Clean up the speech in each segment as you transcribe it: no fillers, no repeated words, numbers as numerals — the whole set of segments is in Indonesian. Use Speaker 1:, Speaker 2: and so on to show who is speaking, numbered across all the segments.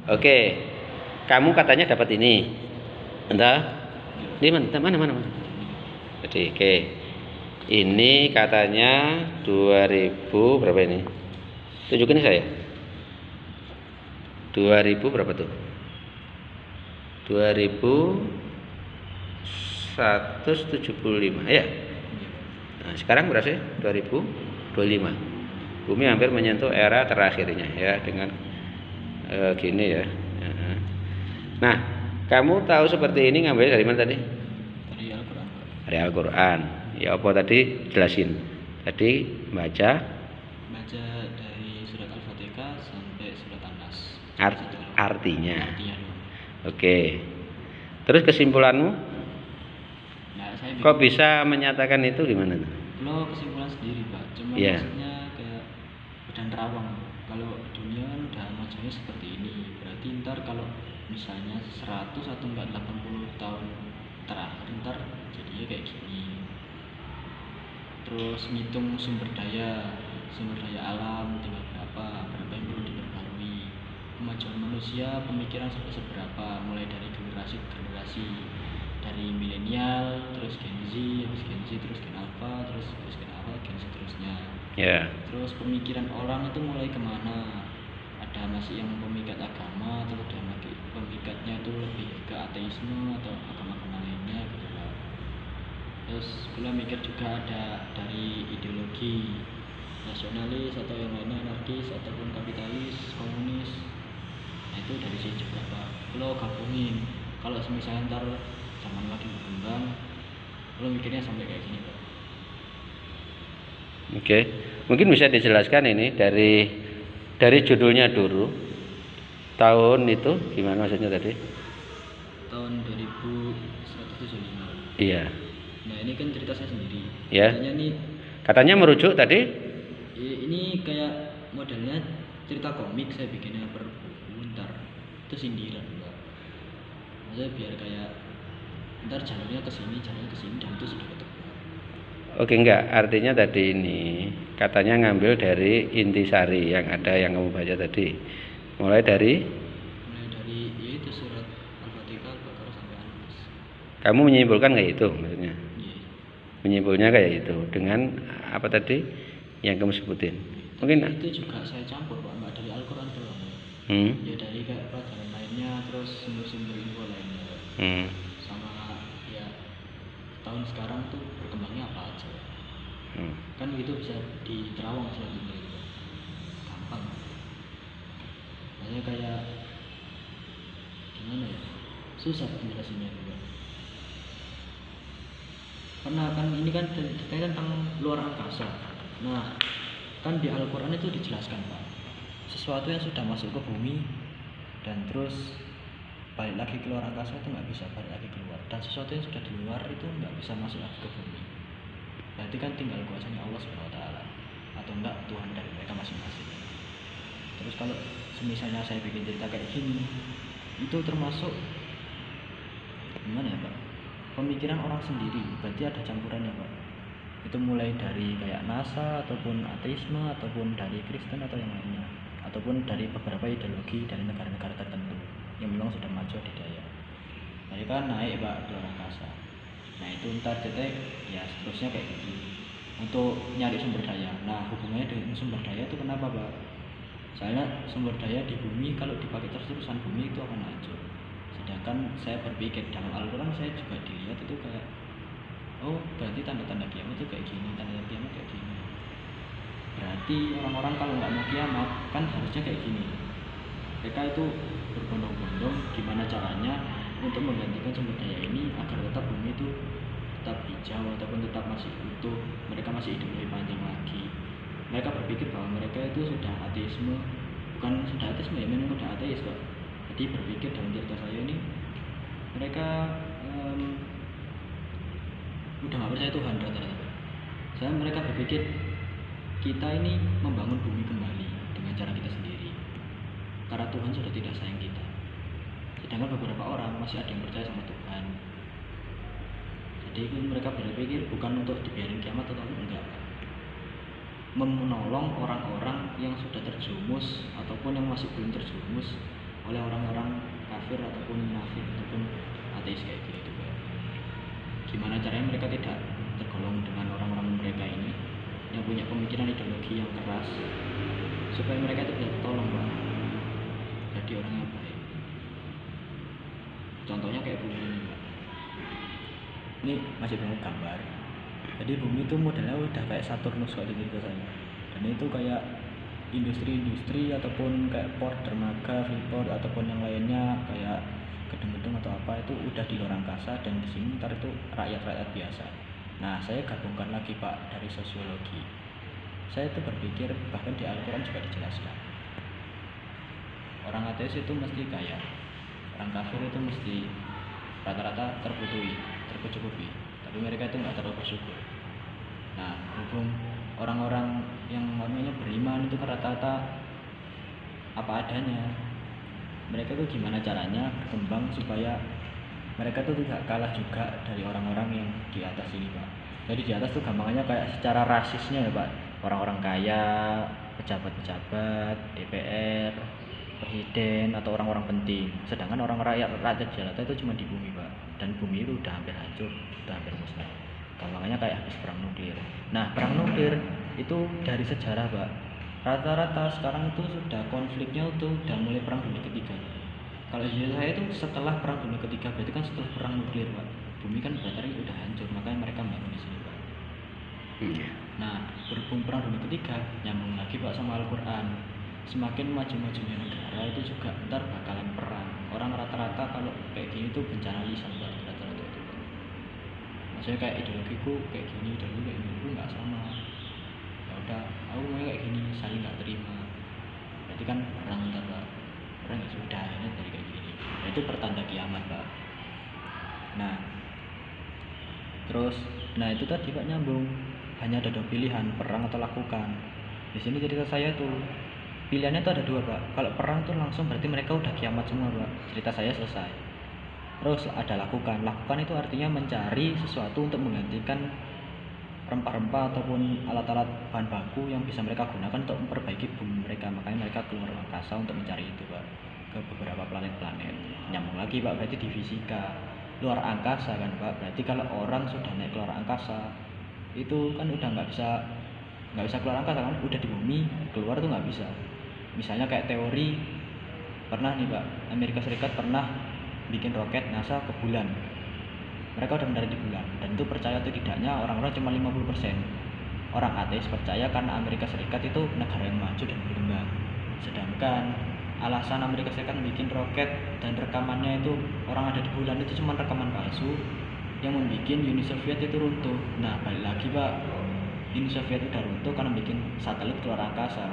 Speaker 1: Oke, kamu katanya dapat ini, entah? Di mana? Jadi, oke, ini katanya 2000 berapa ini? Tunjukin saya. 2000 berapa tuh? 2175 ya. Nah, sekarang berapa sih? 2025. Bumi hampir menyentuh era terakhirnya ya dengan gini ya. Nah, kamu tahu seperti ini ngambil dari mana tadi?
Speaker 2: Dari Al-Quran.
Speaker 1: Dari Al-Quran. Ya apa tadi? Jelasin. Tadi baca
Speaker 2: dari surat Al-Fatihah sampai surat An-Nas.
Speaker 1: Artinya. Oke. Terus kesimpulanmu?
Speaker 2: Nah, saya
Speaker 1: kok bisa menyatakan itu gimana?
Speaker 2: Lo kesimpulan sendiri, Pak. Cuma maksudnya kayak udah nerawang. Kalau dunia udah majunya seperti ini, berarti ntar kalau misalnya 100 atau enggak 80 tahun terakhir ntar jadinya kayak gini. Terus ngitung sumber daya alam tinggal berapa yang perlu diperbarui, kemajuan manusia, pemikiran sampai seberapa, mulai dari generasi ke generasi, dari milenial, terus Gen Z, habis Gen Z, terus Gen Alpha, terus Gen Alpha, Gen seterusnya. Terus pemikiran orang itu mulai kemana? Ada masih yang pemikat agama, atau ada pemikatnya itu lebih ke ateisme atau agama-agama lainnya gitu lah. Terus kita mikir juga ada dari ideologi nasionalis atau yang lainnya, anarkis ataupun kapitalis, komunis. Nah itu dari sini juga Pak. Kalau gabungin, kalau misalnya ntar zaman lagi berkembang, lo mikirnya sampai kayak gini Pak.
Speaker 1: Oke, mungkin bisa dijelaskan ini dari judulnya dulu. Tahun itu gimana maksudnya tadi?
Speaker 2: Tahun 2175.
Speaker 1: Iya.
Speaker 2: Nah ini kan cerita saya sendiri.
Speaker 1: Ya. Katanya merujuk tadi?
Speaker 2: Ini kayak modelnya cerita komik, saya bikinnya per buku ntar. Itu sindiran Pak. Maksudnya biar kayak ntar jalurnya ke sini dan itu sudah ketemu.
Speaker 1: Oke, enggak, artinya tadi ini katanya ngambil dari intisari yang ada yang kamu baca tadi. Mulai dari
Speaker 2: yaitu surat Al-Fatihah, Al-Baqarah sampai An-Nas.
Speaker 1: Kamu menyimpulkan kayak itu maksudnya?
Speaker 2: Iya.
Speaker 1: Menyimpulnya kayak itu dengan apa tadi yang kamu sebutin? Mungkin
Speaker 2: itu juga saya campur Pak, enggak dari Al-Quran doang. Ya dari kayak pelajaran lainnya, terus sumber-sumber info lainnya. Sama ya tahun sekarang tuh berkembangnya apa aja. Kan itu bisa diterawang selanjutnya gitu. Gampang. Makanya kayak gimana ya? Susah penjelasannya juga. Karena kan ini kan ceritanya tentang luar angkasa. Nah, kan di Al-Quran itu dijelaskan Pak, sesuatu yang sudah masuk ke bumi dan terus balik lagi ke luar angkasa itu nggak bisa balik lagi keluar, dan sesuatu yang sudah di luar itu nggak bisa masuk lagi ke bumi. Berarti kan tinggal kuasanya Allah SWT atau enggak Tuhan dari mereka masing-masing. Terus kalau misalnya saya bikin cerita kayak gini, itu termasuk gimana ya Pak, pemikiran orang sendiri, berarti ada campurannya Pak. Itu mulai dari kayak NASA ataupun ateisme ataupun dari Kristen atau yang lainnya, ataupun dari beberapa ideologi dari negara-negara tertentu yang memang sudah maju adidaya. Mereka naik Pak ke luar angkasa. Nah itu ntar cetek ya seterusnya kayak gitu untuk nyari sumber daya. Nah hubungannya dengan sumber daya itu kenapa Pak? Soalnya sumber daya di bumi kalau dipakai terus-terusan bumi itu akan hancur. Sedangkan saya berpikir dalam Al-Quran saya juga dilihat itu kayak, oh berarti tanda-tanda kiamat itu kayak gini, tanda-tanda kiamat kayak gini. Berarti orang-orang kalau nggak mau kiamat kan harusnya kayak gini. Mereka itu berbondong-bondong gimana caranya untuk menggantikan sumber daya ini agar tetap bumi itu tetap hijau ataupun tetap masih utuh, mereka masih hidup lebih panjang lagi. Mereka berpikir bahwa mereka itu sudah ateisme, bukan sudah ateisme ya, memang sudah ateis kok. Jadi berpikir dalam cerita saya ini mereka udah nggak percaya Tuhan rata-rata. Saya mereka berpikir kita ini membangun bumi kembali dengan cara kita sendiri, karena Tuhan sudah tidak sayang kita. Sedangkan beberapa orang masih ada yang percaya sama Tuhan. Jadi mereka berpikir bukan untuk dibiarin kiamat atau enggak, menolong orang-orang yang sudah terjerumus ataupun yang masih belum terjerumus oleh orang kafir ataupun munafik ataupun ateis kayak gitu Pak. Gimana caranya mereka tidak tergolong dengan orang-orang mereka ini yang punya pemikiran ideologi yang keras supaya mereka itu bisa tolong Pak, jadi orang yang baik. Contohnya kayak bumi ini Pak, ini masih banyak gambar. Jadi bumi itu modelnya udah kayak Saturnus kalau di cerita saya, dan itu kayak industri-industri ataupun kayak port dermaga, freeport ataupun yang lainnya kayak gedung-gedung atau apa itu udah di luar angkasa, dan di sini ntar itu rakyat-rakyat biasa. Nah, saya gabungkan lagi Pak dari sosiologi. Saya itu berpikir bahkan di Al-Quran juga dijelaskan. Orang ateis itu mesti kaya, orang kafir itu mesti rata-rata tercukupi, tapi mereka itu nggak terlalu bersyukur. Nah, berhubung orang-orang yang namanya beriman itu rata-rata apa adanya, mereka itu gimana caranya berkembang supaya mereka tuh tidak kalah juga dari orang-orang yang di atas ini Pak. Jadi di atas tuh gampangannya kayak secara rasisnya ya Pak, orang-orang kaya, pejabat-pejabat, DPR, presiden atau orang-orang penting. Sedangkan orang rakyat jelata itu cuma di bumi Pak, dan bumi itu udah hampir hancur, udah hampir musnah. Gampangannya kayak habis perang nuklir. Nah, perang nuklir itu dari sejarah Pak, rata-rata sekarang itu sudah konfliknya itu udah mulai perang dunia ketiga. Kalau di saya itu setelah perang dunia ketiga, berarti kan setelah perang nuklir Pak, bumi kan berarti udah hancur, makanya mereka bangun di sini Pak. Nah, berhubung perang dunia ketiga, nyambung lagi Pak sama Al-Quran. Semakin maju-majunya negara itu juga ntar bakalan perang. Orang rata-rata kalau kayak gini tuh bencana lisan Pak, rata-rata itu Pak. Maksudnya kayak ideologiku kayak gini, ideologi kayak gini, itu nggak sama. Ya udah, aku mau kayak gini, saya nggak terima. Berarti kan perang ntar Pak. Perang ya sudah, ini dari kayak gini. Nah, itu pertanda kiamat Pak. Nah, terus, nah itu tadi Pak nyambung. Hanya ada dua pilihan, perang atau lakukan. Di sini cerita saya tuh pilihannya tuh ada dua Pak. Kalau perang tuh langsung berarti mereka udah kiamat semua Pak. Cerita saya selesai. Terus ada lakukan. Lakukan itu artinya mencari sesuatu untuk menggantikan rempah-rempah ataupun alat-alat bahan baku yang bisa mereka gunakan untuk memperbaiki bumi mereka. Makanya mereka keluar angkasa untuk mencari itu Pak, ke beberapa planet-planet. Nyambung lagi Pak, berarti di fisika luar angkasa kan Pak. Berarti kalau orang sudah naik keluar angkasa itu kan udah nggak bisa keluar angkasa kan, udah di bumi, keluar tuh nggak bisa. Misalnya kayak teori pernah nih Pak, Amerika Serikat pernah bikin roket NASA ke bulan. Mereka udah mendarat di bulan, dan itu percaya atau tidaknya orang-orang cuma 50%. Orang ateis percaya karena Amerika Serikat itu negara yang maju dan berkembang. Sedangkan alasan Amerika Serikat bikin roket dan rekamannya itu orang ada di bulan itu cuma rekaman palsu yang membuat Uni Soviet itu runtuh. Nah, balik lagi Pak, Uni Soviet udah runtuh karena bikin satelit keluar angkasa.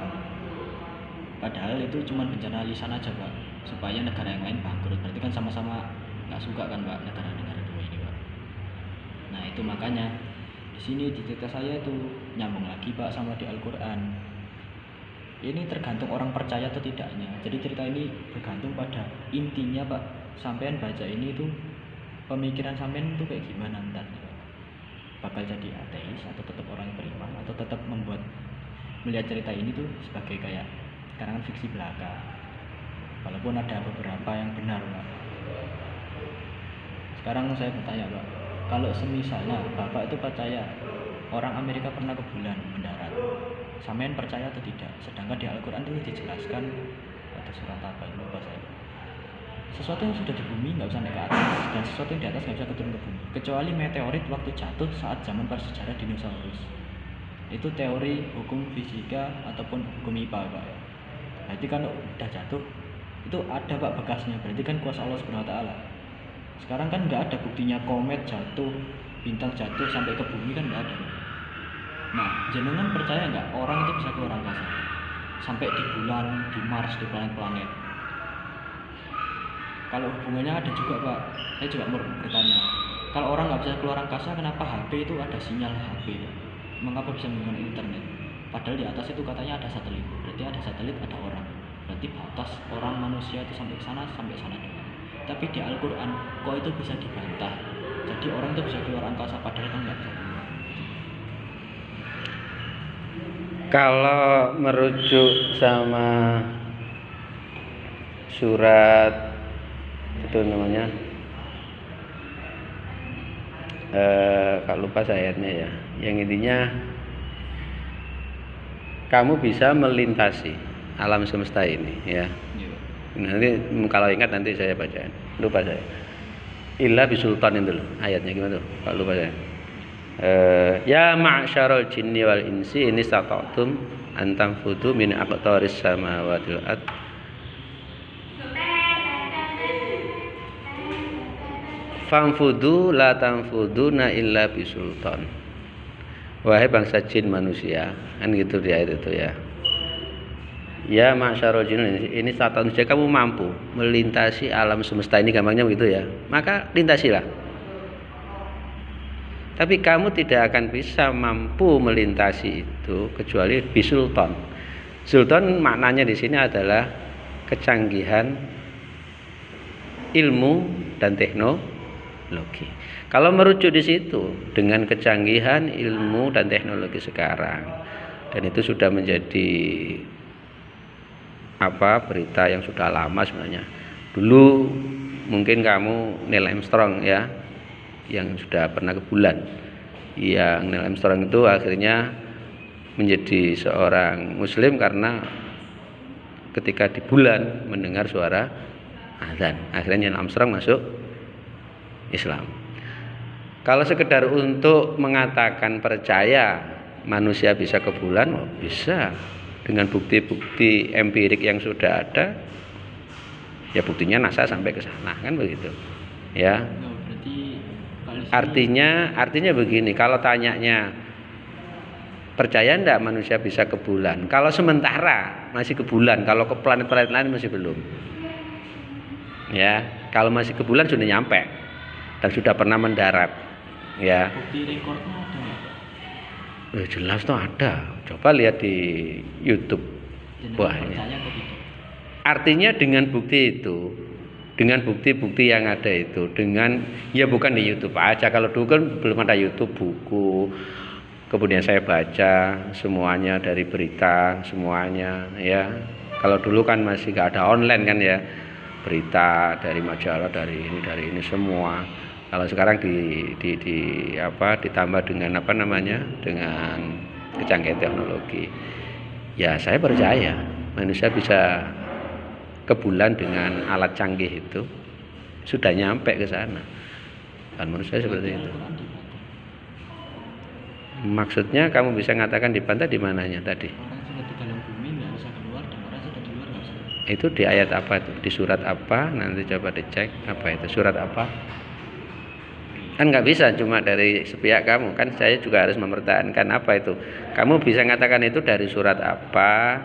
Speaker 2: Padahal itu cuma bencana lisan aja Pak, supaya negara yang lain bangkrut. Berarti kan sama-sama nggak suka kan Pak, negara-negara dua ini Pak. Nah, itu makanya di sini di cerita saya itu nyambung lagi Pak sama di Al-Quran. Ini tergantung orang percaya atau tidaknya. Jadi cerita ini bergantung pada intinya Pak. Sampean baca ini tuh pemikiran sampean tuh kayak gimana ntar Pak? Bakal jadi ateis atau tetap orang yang beriman, atau tetap melihat cerita ini tuh sebagai kayak karangan fiksi belaka. Walaupun ada beberapa yang benar Pak. Sekarang saya bertanya Pak, kalau semisalnya Bapak itu percaya orang Amerika pernah ke bulan mendarat, sampean percaya atau tidak? Sedangkan di Al-Quran itu dijelaskan, ada surat apa itu lupa saya, sesuatu yang sudah di bumi nggak bisa naik ke atas, dan sesuatu yang di atas nggak bisa turun ke bumi, kecuali meteorit waktu jatuh saat zaman prasejarah dinosaurus. Itu teori hukum fisika ataupun hukum IPA Pak. Berarti kan udah jatuh itu ada Pak bekasnya, berarti kan kuasa Allah Subhanahu wa taala. Sekarang kan nggak ada buktinya komet jatuh, bintang jatuh sampai ke bumi, kan nggak ada. Nah, jenengan percaya nggak orang itu bisa keluar angkasa sampai di bulan, di Mars, di planet-planet? Kalau hubungannya ada juga Pak, saya juga mau bertanya, kalau orang nggak bisa keluar angkasa, kenapa HP itu ada sinyal HP? Mengapa bisa menggunakan internet? Padahal di atas itu katanya ada satelit, berarti ada satelit, ada orang, berarti batas orang manusia itu sampai sana doang. Tapi di Al-Quran kok itu bisa dibantah, jadi orang itu bisa keluar angkasa padahal kan nggak bisa keluar.
Speaker 1: Kalau merujuk sama surat itu namanya kalau lupa saya ayatnya ya, yang intinya kamu bisa melintasi alam semesta ini ya.
Speaker 2: Iya.
Speaker 1: Nanti kalau ingat nanti saya bacain, lupa saya. Illa bisultan itu loh ayatnya gimana tuh, kalau lupa saya. Ya ma'syarul jinni wal insi ini stata'tum antam fudu min aqtaris samawati wal ard famfudu la tamfuduna illa bisultan. Wahai bangsa jin manusia, kan gitu di ayat itu ya. Ya ma'syarul jin ini stata'tum, jika kamu mampu melintasi alam semesta ini, gampangnya begitu ya, maka lintasilah. Tapi kamu tidak akan bisa mampu melintasi itu kecuali bisultan. Sultan maknanya di sini adalah kecanggihan ilmu dan teknologi. Kalau merujuk di situ dengan kecanggihan ilmu dan teknologi sekarang, dan itu sudah menjadi berita yang sudah lama sebenarnya. Dulu mungkin kamu Neil Armstrong ya, yang sudah pernah ke bulan. Yang Neil Armstrong itu akhirnya menjadi seorang muslim karena ketika di bulan mendengar suara azan. Akhirnya Neil Armstrong masuk Islam. Kalau sekedar untuk mengatakan percaya manusia bisa ke bulan, bisa dengan bukti-bukti empirik yang sudah ada. Ya buktinya NASA sampai ke sana, kan begitu. Ya. Artinya begini, kalau tanyanya percaya enggak manusia bisa ke bulan? Kalau sementara masih ke bulan, kalau ke planet-planet lain masih belum. Ya, kalau masih ke bulan sudah nyampe dan sudah pernah mendarat. Ya.
Speaker 2: Bukti rekornya ada nggak?
Speaker 1: Jelas tuh ada. Coba lihat di YouTube. Banyak. Artinya dengan bukti itu, dengan bukti-bukti yang ada itu, dengan ya bukan di YouTube aja. Kalau dulu kan belum ada YouTube, buku. Kemudian saya baca semuanya dari berita, semuanya ya. Kalau dulu kan masih nggak ada online kan ya. Berita dari majalah, dari ini semua. Kalau sekarang ditambah dengan dengan kecanggihan teknologi. Ya saya percaya manusia bisa ke bulan dengan alat canggih itu, sudah nyampe ke sana. Dan menurut saya seperti itu. Maksudnya kamu bisa mengatakan dibantah di mananya tadi?
Speaker 2: Orang sudah di dalam bumi nggak bisa keluar, dan orang sudah di luar nggak bisa.
Speaker 1: Itu di ayat apa itu? Di surat apa? Nanti coba dicek apa itu, surat apa? Kan nggak bisa cuma dari sepihak kamu, kan saya juga harus mempertahankan apa itu. Kamu bisa mengatakan itu dari surat apa,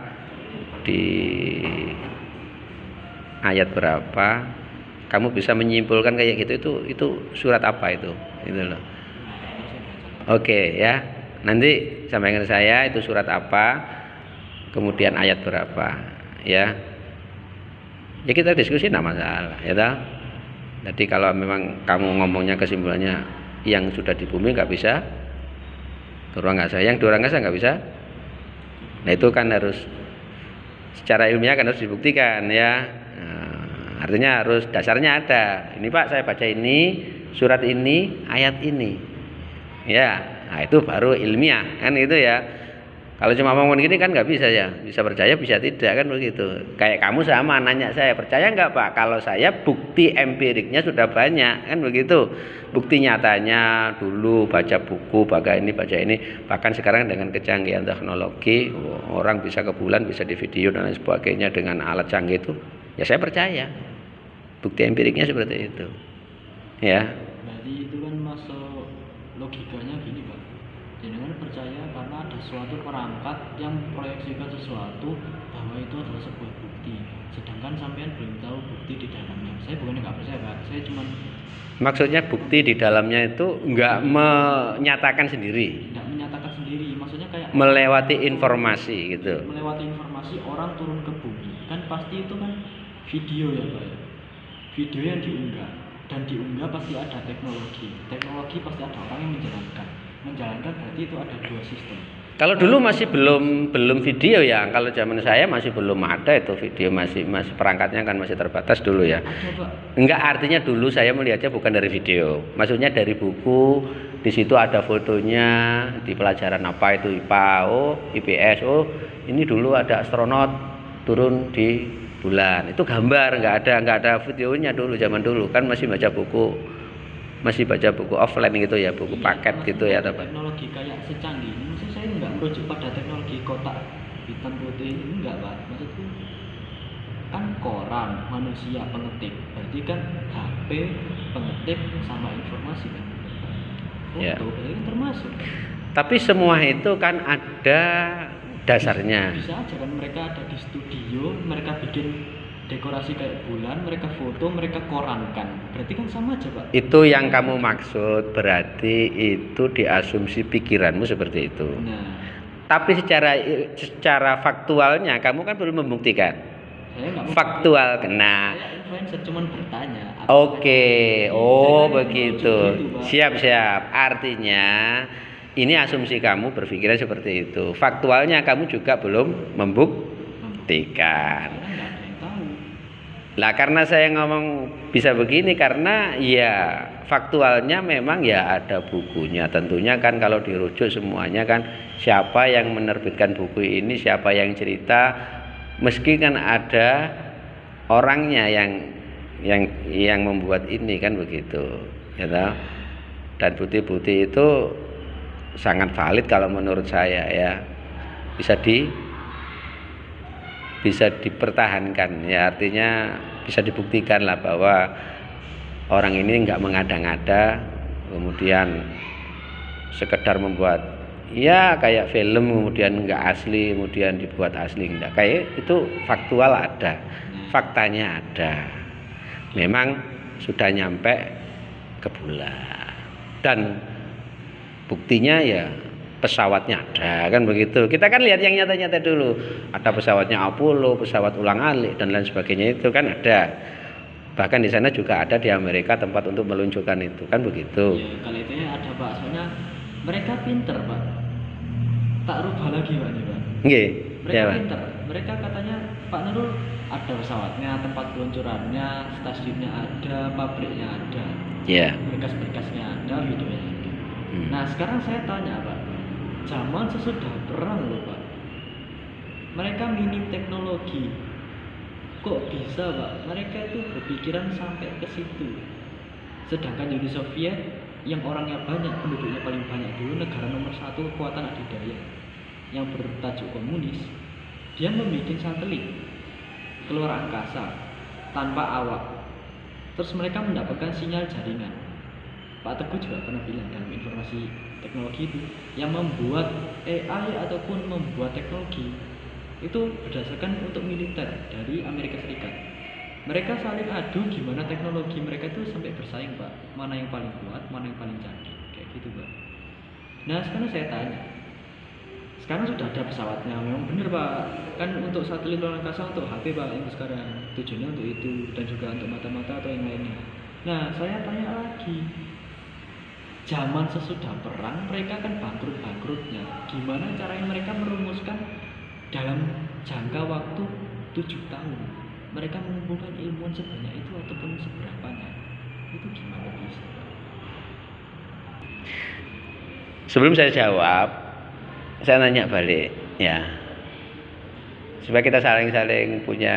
Speaker 1: di ayat berapa, kamu bisa menyimpulkan kayak gitu, itu surat apa itu loh. Oke ya, nanti sampaikan saya itu surat apa, kemudian ayat berapa ya. Ya kita diskusi enggak masalah ya toh. Jadi kalau memang kamu ngomongnya kesimpulannya yang sudah di bumi nggak bisa turun angkasa, yang di luar angkasa nggak bisa, nah itu kan harus secara ilmiah kan harus dibuktikan ya. Nah, artinya harus dasarnya ada. Ini Pak saya baca ini surat ini ayat ini ya. Nah itu baru ilmiah kan itu ya. Kalau cuma ngomong gini kan nggak bisa ya, bisa percaya bisa tidak kan begitu. Kayak kamu sama nanya saya percaya nggak Pak? Kalau saya bukti empiriknya sudah banyak kan begitu. Bukti nyatanya dulu baca buku, baca ini, bahkan sekarang dengan kecanggihan teknologi orang bisa ke bulan, bisa di video dan lain sebagainya dengan alat canggih itu. Ya saya percaya. Bukti empiriknya seperti itu. Ya.
Speaker 2: Berarti itu kan masuk logikanya gini Pak. Jangan percaya karena ada suatu perangkat yang proyeksikan sesuatu bahwa itu adalah sebuah bukti. Sedangkan sampean belum tahu bukti di dalamnya. Saya bukan nggak percaya Pak. Saya cuma
Speaker 1: maksudnya bukti di dalamnya itu nggak menyatakan sendiri.
Speaker 2: Nggak menyatakan sendiri. Maksudnya kayak
Speaker 1: melewati informasi gitu.
Speaker 2: Melewati informasi orang turun ke bumi. Kan pasti itu kan video ya Pak. Video yang diunggah dan diunggah pasti ada teknologi. Teknologi pasti ada orang yang menjalankan berarti itu ada dua sistem.
Speaker 1: Kalau dulu masih belum video ya. Kalau zaman saya masih belum ada itu video, masih perangkatnya kan masih terbatas dulu ya.
Speaker 2: Ada Pak.
Speaker 1: Enggak, artinya dulu saya melihatnya bukan dari video. Maksudnya dari buku, di situ ada fotonya di pelajaran apa itu IPA, oh IPS, oh ini dulu ada astronot turun di bulan. Itu gambar, enggak ada videonya dulu zaman dulu kan masih baca buku. Masih baca buku offline gitu ya, buku paket gitu ya, teman.
Speaker 2: Teknologi kayak secanggih ini, maksud saya nggak merujuk pada teknologi kotak hitam putih ini, enggak Pak. Maksudku kan koran manusia pengetik, berarti kan HP pengetik sama informasi kan.
Speaker 1: Ya.
Speaker 2: Berarti kan termasuk.
Speaker 1: Tapi semua itu kan ada dasarnya.
Speaker 2: Bisa aja kan mereka ada di studio, mereka bikin dekorasi kayak bulan, mereka foto, mereka korankan. Berarti kan sama aja Pak.
Speaker 1: Itu yang kamu maksud, berarti itu diasumsi pikiranmu seperti itu.
Speaker 2: Nah,
Speaker 1: Tapi secara faktualnya kamu kan belum membuktikan.
Speaker 2: saya nggak mau.
Speaker 1: Faktual kena.
Speaker 2: Saya influencer cuman bertanya.
Speaker 1: Oke, oh
Speaker 2: Jangan
Speaker 1: begitu.
Speaker 2: merujuk gitu, Pak.
Speaker 1: Siap. Artinya ini asumsi kamu berpikirnya seperti itu. Faktualnya kamu juga belum membuktikan.
Speaker 2: Karena nggak ada yang tahu.
Speaker 1: Lah karena saya ngomong bisa begini karena ya faktualnya memang ya ada bukunya. Tentunya kan kalau dirujuk semuanya kan siapa yang menerbitkan buku ini, siapa yang cerita, meski kan ada orangnya yang membuat ini kan begitu, ya toh? Dan bukti-bukti itu sangat valid kalau menurut saya ya. Bisa dipertahankan ya, artinya bisa dibuktikan lah bahwa orang ini nggak mengada-ngada kemudian sekedar membuat ya kayak film kemudian nggak asli kemudian dibuat asli, enggak, kayak itu faktual ada, faktanya ada, memang sudah nyampe ke bulan dan buktinya ya pesawatnya ada kan begitu. Kita kan lihat yang nyata-nyata dulu. Ada pesawatnya Apollo, pesawat ulang-alik dan lain sebagainya itu kan ada. Bahkan di sana juga ada di Amerika tempat untuk meluncurkan itu kan begitu.
Speaker 2: Ya, kalau itu ya ada Pak. Soalnya mereka pinter Pak. Tak rubah lagi Pak nih Pak.
Speaker 1: Nggih.
Speaker 2: Mereka
Speaker 1: Ya, Pak.
Speaker 2: pinter. Mereka katanya Pak Nurul ada pesawatnya, tempat peluncurannya, stasiunnya ada, pabriknya ada,
Speaker 1: Ya.
Speaker 2: berkas-berkasnya ada, videonya ada. Nah sekarang saya tanya Pak, zaman sesudah perang loh Pak, mereka minim teknologi, kok bisa Pak mereka itu berpikiran sampai ke situ, sedangkan Uni Soviet yang orangnya banyak, penduduknya paling banyak dulu, negara nomor 1 kekuatan adidaya yang bertajuk komunis, dia membuat satelit keluar angkasa tanpa awak, terus mereka mendapatkan sinyal jaringan. Pak Teguh juga pernah bilang dalam informasi teknologi itu, yang membuat AI ataupun membuat teknologi itu berdasarkan untuk militer dari Amerika Serikat. Mereka saling adu gimana teknologi mereka itu sampai bersaing Pak, mana yang paling kuat, mana yang paling canggih, kayak gitu Pak. Nah sekarang saya tanya, sekarang sudah ada pesawatnya, memang benar Pak, kan untuk satelit luar angkasa, untuk HP Pak yang sekarang tujuannya untuk itu, dan juga untuk mata-mata atau yang lainnya. Nah saya tanya lagi, zaman sesudah perang mereka kan bangkrut-bangkrutnya, gimana caranya mereka merumuskan dalam jangka waktu 7 tahun mereka mengumpulkan ilmuwan sebanyak itu ataupun seberapanya, itu gimana bisa Pak?
Speaker 1: Sebelum saya jawab, saya nanya balik ya, supaya kita saling-saling punya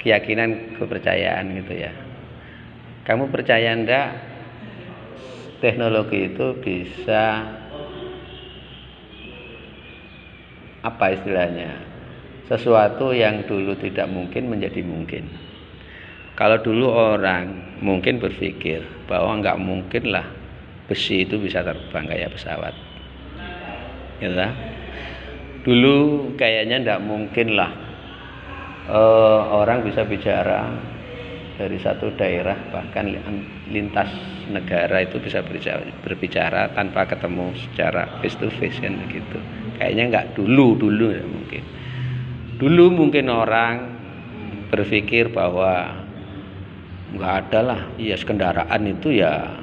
Speaker 1: keyakinan, kepercayaan gitu ya. Kamu percaya enggak teknologi itu bisa apa istilahnya, sesuatu yang dulu tidak mungkin menjadi mungkin. Kalau dulu orang mungkin berpikir bahwa nggak mungkin lah besi itu bisa terbang kayak pesawat, gitu. Dulu kayaknya nggak mungkin lah orang bisa bicara dari satu daerah bahkan lintas negara itu bisa berbicara tanpa ketemu secara face to face kan begitu. Kayaknya nggak dulu ya mungkin. Dulu mungkin orang berpikir bahwa nggak ada lah, ya kendaraan itu ya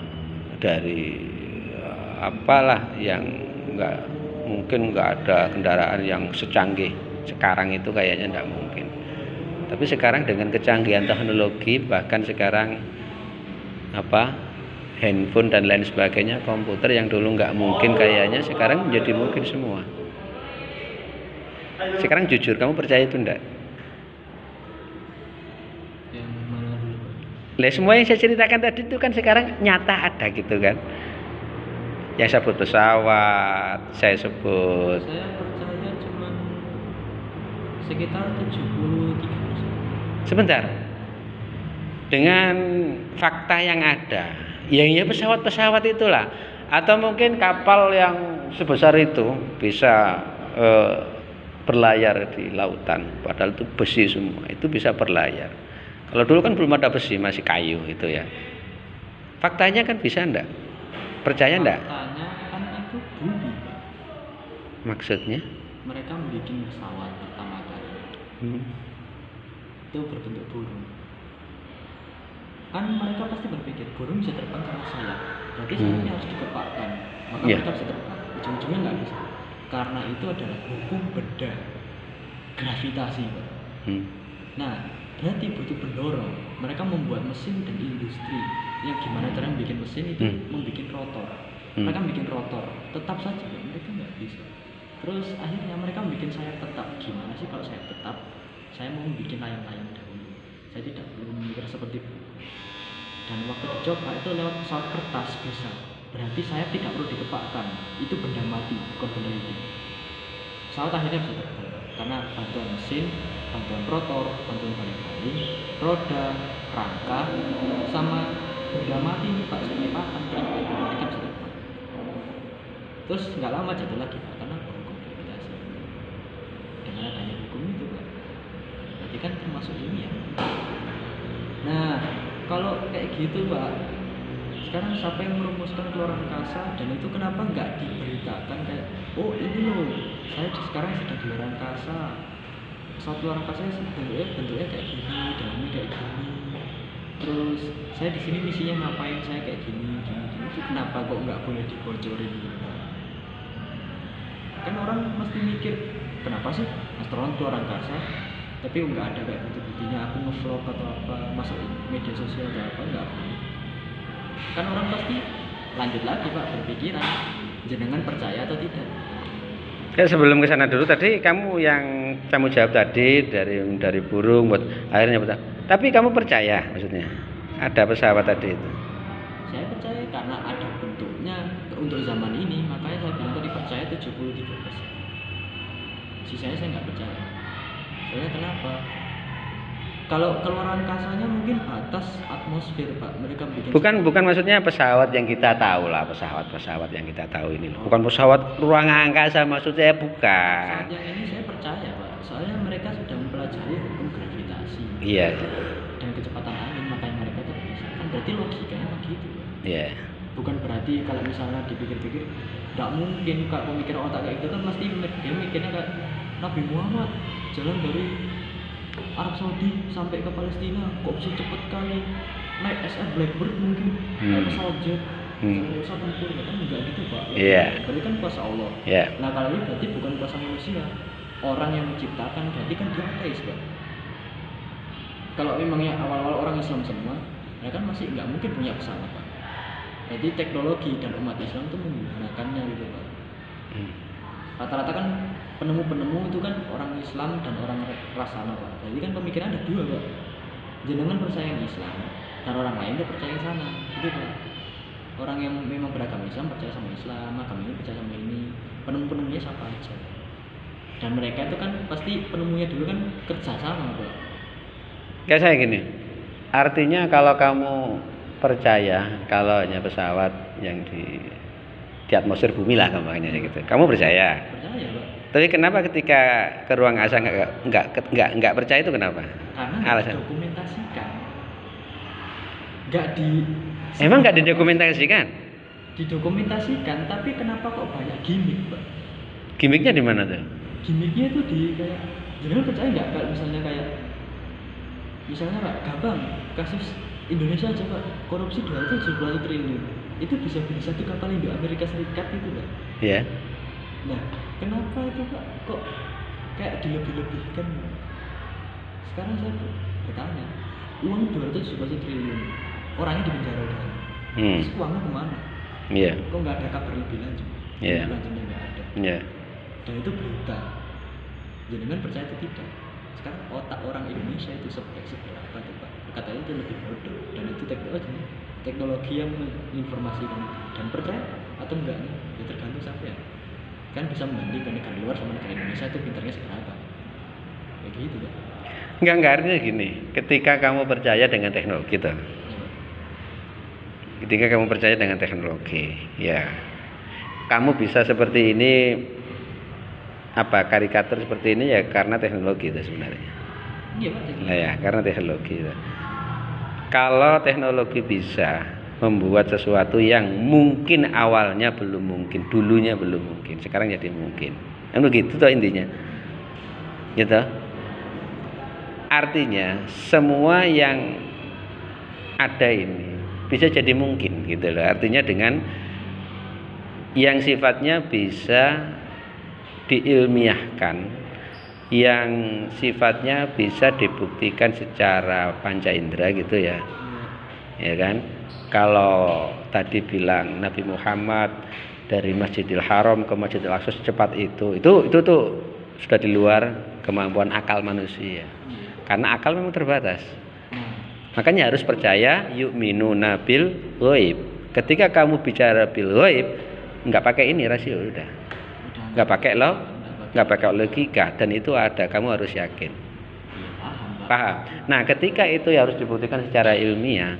Speaker 1: dari apalah yang mungkin nggak ada kendaraan yang secanggih sekarang itu, kayaknya nggak mungkin. Tapi sekarang dengan kecanggihan teknologi, bahkan sekarang handphone dan lain sebagainya, komputer yang dulu nggak mungkin kayaknya sekarang menjadi mungkin semua. Sekarang jujur, kamu percaya itu enggak?
Speaker 2: Yang mana dulu?
Speaker 1: Lah semua yang saya ceritakan tadi itu kan sekarang nyata ada gitu kan. Yang saya sebut pesawat, saya sebut.
Speaker 2: Saya percaya cuman sekitar 73%.
Speaker 1: Sebentar. Dengan fakta yang ada, ya pesawat-pesawat itulah, atau mungkin kapal yang sebesar itu bisa berlayar di lautan, padahal itu besi semua, itu bisa berlayar. Kalau dulu kan belum ada besi, masih kayu itu ya. Faktanya kan bisa enggak? Percaya enggak?
Speaker 2: Faktanya kan itu bumi, Pak.
Speaker 1: Maksudnya?
Speaker 2: Mereka bikin pesawat pertama kali. Itu berbentuk burung. Kan mereka pasti berpikir burung bisa terbang karena sayap, berarti sayapnya harus dikepakkan, maka mereka bisa terbang. Ujung-ujungnya nggak bisa, karena itu adalah hukum benda gravitasi, Pak. Nah, berarti butuh pendorong. Mereka membuat mesin dan industri yang gimana cara bikin mesin itu membuat rotor. Mereka bikin rotor, tetap saja mereka nggak bisa. Terus akhirnya mereka bikin sayap tetap. Gimana sih kalau sayap tetap? Saya mau bikin layang-layang dahulu. Saya tidak perlu memikir seperti itu. Dan waktu dicoba itu lewat pesawat kertas bisa. Berarti sayap tidak perlu dikepakkan. Itu benda mati, bukan benda hidup. Pesawat akhirnya bisa terbang karena bantuan mesin, bantuan rotor, bantuan balik-balik, roda, rangka, sama benda mati ini Pak, secepatan mereka bisa terbang. Terus nggak lama jatuh lagi Pak, karena hukum gravitasi. Dengan adanya hukum itu Pak, berarti kan termasuk ini ya. Nah, kalau kayak gitu Pak, sekarang siapa yang merumuskan keluar angkasa, dan itu kenapa nggak diberitakan kayak, oh ini loh, saya sekarang sedang di luar angkasa, pesawat luar angkasa bentuknya kayak gini, dalamnya kayak gini, terus saya di sini misinya ngapain, saya kayak gini, itu kenapa kok nggak boleh dibocorin? Kan orang mesti mikir, kenapa sih astronot keluar angkasa tapi nggak ada kayak bukti-buktinya, aku nge-vlog atau apa, masuk media sosial atau apa, nggak boleh. Kan orang pasti lanjut lagi Pak berpikiran, jenengan percaya atau tidak.
Speaker 1: Sebelum ke sana dulu, tadi kamu yang kamu jawab tadi dari burung buat akhirnya betul. Tapi kamu percaya maksudnya ada pesawat tadi itu?
Speaker 2: Saya percaya karena ada bentuknya untuk zaman ini, makanya saya bilang tadi percaya 73%. Sisanya saya nggak percaya. Soalnya kenapa? Kalau keluar angkasanya mungkin atas atmosfer Pak, mereka bikin.
Speaker 1: Bukan maksudnya pesawat yang kita tahu lah, pesawat yang kita tahu ini loh. Bukan pesawat ruang angkasa maksudnya, bukan.
Speaker 2: Pesawat yang ini saya percaya Pak, soalnya mereka sudah mempelajari hukum gravitasi.
Speaker 1: Iya.
Speaker 2: Dan kecepatan angin, makanya mereka tuh bisa. Kan berarti logikanya begitu Pak.
Speaker 1: Iya.
Speaker 2: Bukan berarti kalau misalnya dipikir-pikir, nggak mungkin Kak pemikiran otak kayak gitu kan, pasti dia mikirnya kayak Nabi Muhammad jalan dari Arab Saudi sampai ke Palestina kok bisa cepet kali, naik SR Blackbird mungkin, naik pesawat jet, pesawat tempur, kan enggak gitu Pak.
Speaker 1: Iya.
Speaker 2: Berarti kan kuasa Allah. Nah kalau ini berarti bukan kuasa manusia, orang yang menciptakan, berarti kan dia ateis Pak. Kalau memangnya awal-awal orang Islam semua, ya kan masih nggak mungkin punya pesawat Pak. Jadi teknologi dan umat Islam itu menggunakannya gitu Pak. Rata-rata kan penemu-penemu itu kan orang Islam dan orang Rasana Pak. Jadi kan pemikiran ada dua Pak. Jenengan percaya yang Islam dan orang lain dia percaya yang sana, gitu Pak. Orang yang memang beragama Islam percaya sama Islam, agama ini percaya sama ini. Penemu-penemunya siapa aja. Dan mereka itu kan pasti penemunya dulu kan kerja sama Pak.
Speaker 1: Kayak saya gini. Artinya kalau kamu percaya kalau hanya pesawat yang di atmosfer bumi lah gampangnya gitu. Kamu percaya?
Speaker 2: Percaya Pak.
Speaker 1: Tapi kenapa ketika ke ruang angkasa nggak percaya itu kenapa?
Speaker 2: Karena
Speaker 1: alasan
Speaker 2: didokumentasikan.
Speaker 1: Emang nggak didokumentasikan?
Speaker 2: Didokumentasikan, tapi kenapa kok banyak gimmick Pak?
Speaker 1: Gimmicknya di mana tuh?
Speaker 2: Gimmicknya itu di kayak, jangan percaya nggak kalau misalnya Pak, gampang kasus Indonesia aja Pak, korupsi 270 triliun itu bisa beli satu kapal Indo Amerika Serikat itu Pak.
Speaker 1: Iya.
Speaker 2: Nah, kenapa itu Pak kok kayak dilebih-lebihkan? Sekarang saya bertanya, uang 270 triliun, orangnya di penjara udah. Terus uangnya kemana?
Speaker 1: Iya.
Speaker 2: Kok nggak ada kabar lebih lanjut?
Speaker 1: Iya.
Speaker 2: Lebih lanjutnya nggak ada.
Speaker 1: Iya.
Speaker 2: Dan itu berita. Jangan percaya atau tidak. Sekarang otak orang Indonesia itu seberapa tuh Pak? Katanya itu lebih bodoh dan itu teknologi yang menginformasikan itu. Dan percaya atau enggak nih? Ya tergantung siapa ya. Kan bisa membandingkan negara luar sama negara Indonesia itu pintarnya seberapa. Kayak gitu Pak.
Speaker 1: Enggak artinya gini, ketika kamu percaya dengan teknologi toh.
Speaker 2: Ya, Pak.
Speaker 1: Ketika kamu percaya dengan teknologi, ya. Kamu bisa seperti ini karikatur seperti ini ya karena teknologi itu sebenarnya.
Speaker 2: Iya Pak.
Speaker 1: Nah, ya, karena teknologi itu. Kalau teknologi bisa membuat sesuatu yang mungkin awalnya belum mungkin, dulunya belum mungkin, sekarang jadi mungkin. Kan begitu toh intinya. Gitu. Artinya semua yang ada ini bisa jadi mungkin gitu loh. Artinya dengan yang sifatnya bisa diilmiahkan, yang sifatnya bisa dibuktikan secara panca indera gitu ya. Ya kan? Kalau tadi bilang Nabi Muhammad dari Masjidil Haram ke Masjidil Aqsa secepat itu tuh sudah di luar kemampuan akal manusia. Karena akal memang terbatas. Makanya harus percaya yu'minuna bil ghaib. Ketika kamu bicara bil ghaib, enggak pakai ini rasio udah. Enggak pakai logika dan itu ada, kamu harus yakin. Paham. Nah, ketika itu harus dibuktikan secara ilmiah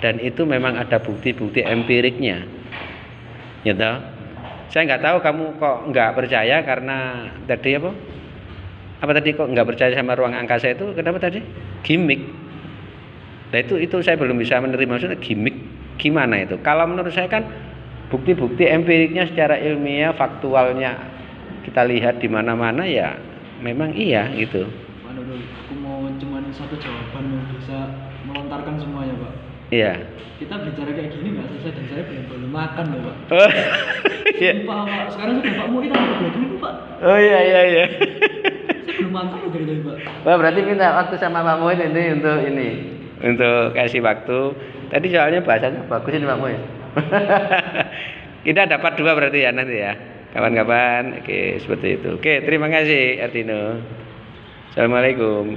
Speaker 1: dan itu memang ada bukti-bukti empiriknya. Ya toh? Saya nggak tahu kamu kok nggak percaya karena tadi apa? Apa tadi kok nggak percaya sama ruang angkasa itu? Kenapa tadi? Gimik. Nah itu saya belum bisa menerima, maksudnya gimik gimana itu? Kalau menurut saya kan bukti-bukti empiriknya secara ilmiah, faktualnya kita lihat di mana-mana ya memang iya gitu.
Speaker 2: Waduh, aku mau cuman satu jawaban yang bisa melontarkan semuanya Pak.
Speaker 1: Iya.
Speaker 2: Kita bicara kayak gini nggak selesai dan saya belum makan loh Pak.
Speaker 1: Iya.
Speaker 2: Pak, sekarang sudah Pak Murid ada belum dulu Pak.
Speaker 1: Oh iya.
Speaker 2: Saya belum makan loh dari Pak.
Speaker 1: Wah, berarti minta waktu sama Pak Muhid untuk kasih waktu. Tadi soalnya bahasanya bagus ini Pak Muhid. Kita dapat 2 berarti ya nanti ya. Kapan-kapan. Oke, seperti itu. Oke, terima kasih Ardino. Assalamualaikum.